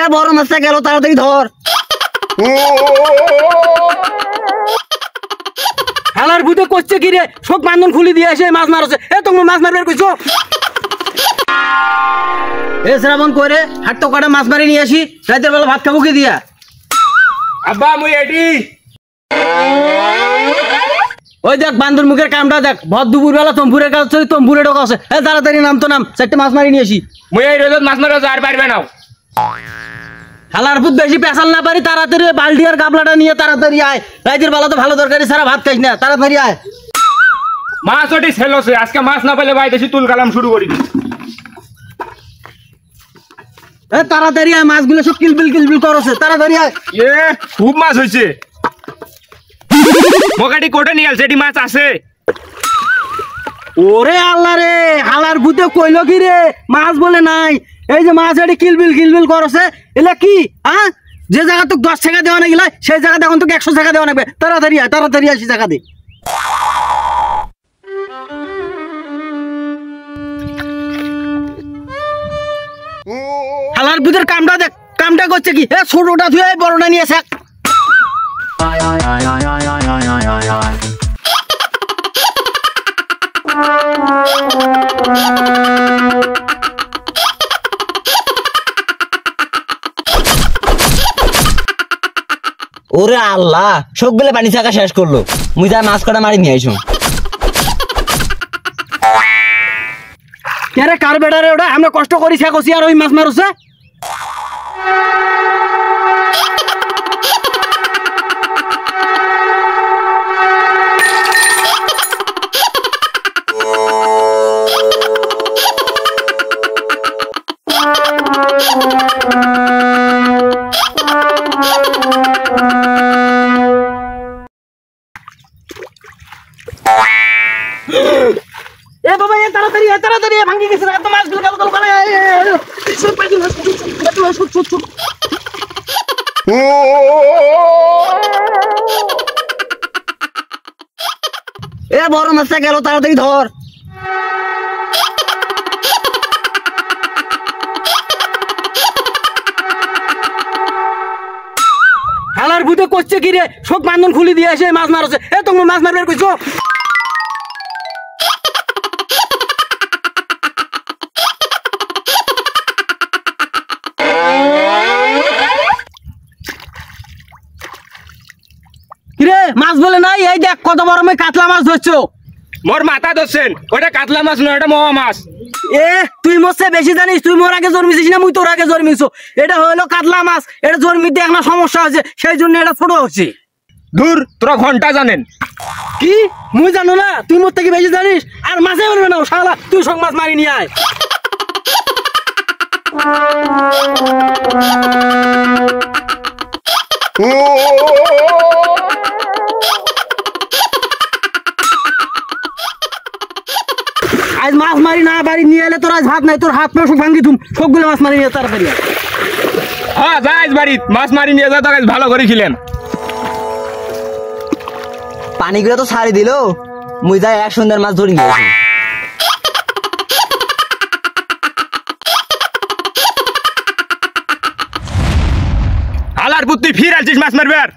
এ বড় মাছটা গেল, তাড়াতাড়ি ধর। হালার ভূতে করছে কি রে, সব বান্ধন খুলি দিয়ে এসে মাছ মারছে। এ তুমি মাছ মারবে কইছো? এ শ্রাবণ করে হাট তো কাটা মাছ মারি নিয়ে আসি, রাতের বেলা ভাত খাবো কি দিয়া? আব্বা মুই এটি ওই দেখ বান্দর মুখের কামটা দেখ, ভর দুপুর বেলা তম্পুরের কাছে তম্পুরে ঢোকা আছে। এ তাড়াতাড়ি নাম তো নাম, চারটে মাছ মারি নিয়ে আসি। মুই এই রোদত মাছ মারা যার পারবে না। হালার ভূত বেশি পেশাল না পারি, তাড়াতাড়ি বালতি আর গাবলাটা নিয়ে তাড়াতাড়ি আয়। রাতের বেলা তো ভালো তরকারি ছাড়া ভাত খাইস না, তাড়াতাড়ি আয়। মাছ ওটি ছেলছে, আজকে মাছ না পেলে ভাই দেশি তুল কালাম শুরু করি। এ তাড়াতাড়ি আয়, মাছগুলো সব কিলবিল করছে, তাড়াতাড়ি আয়। এ খুব মাছ হয়েছে। মকাটি কোটে নিয়ে আসছে, এটি মাছ আছে। ওরে আল্লাহ রে, হালার ভূতে কইলো কি রে, মাছ বলে নাই। এই যে মাছ এটি কিলবিল করছে, এলা কি? হ্যাঁ, যে জায়গা তোকে 10 টাকা দেওয়া না গেলা, সেই জায়গা এখন তোকে 100 টাকা দেওয়া লাগবে। তাড়াতাড়ি আয়, তাড়াতাড়ি আসি জায়গা দে। হালার ভূতের কামটা দেখ, কামটা করছে কি? এ ছোটটা ধুয়ে বড়টা নিয়ে থাক। ওরে আল্লাহ, সবগুলো পানি থাকা শেষ করলো। মুই যা মাছ কটা মারি নিয়ে আইসো। কে রে, কার বেটা রে ওটা? আমরা কষ্ট করি শেখছি আর ওই মাছ মারছে। এ বাবা, এ তাড়াতাড়ি ভাঙি গেছে, একদম মাছগুলো কালো কালো কালো। এ বড় মাছটা গেল, তাড়াতাড়ি ধর। হালার ভূতে করছে কি রে, সব বান্ধন খুলি দিয়ে এসে মাছ মারছে। এ তুমি মাছ মারবে কইছো? কিরে, মাছ বলে নাই? এই দেখ কত বড় মই কাতলা মাছ ধরছো। মোর মাথা ধরছেন, ওটা কাতলা মাছ নয়, ওটা মহা মাছ। এ তুই মোরছে বেশি জানিস, তুই মোর আগে জন্মিছিস না মুই তোর আগে জন্মিছো। এটা হলো কাতলা মাছ, এটা জন্মিতে একটা সমস্যা আছে, সেই জন্য এটা ছোট হচ্ছে। দূর, তোরা ঘন্টা জানেন কি? মুই জানো না? তুই মোর থেকে বেশি জানিস। আর মাছে বলবে না শালা, তুই সব মাছ মারি নিয়ে আয়। আজ মাছ মারি না বাড়ি নিয়ে এলে তোর আজ ভাত নাই, তোর হাত পা সব ভাঙ্গি তুম, সবগুলো মাছ মারি নিয়ে তাড়াতাড়ি। হ্যাঁ যাই বাড়ি মাছ মারি নিয়ে যা, তাকে ভালো করে খিলেন। পানিগুলো তো ছাড়ি দিল, মুই যাই এক সুন্দর মাছ ধরে নিয়ে আসি। হালার পুত তুই ফির আসছিস মাছ মারবে আর?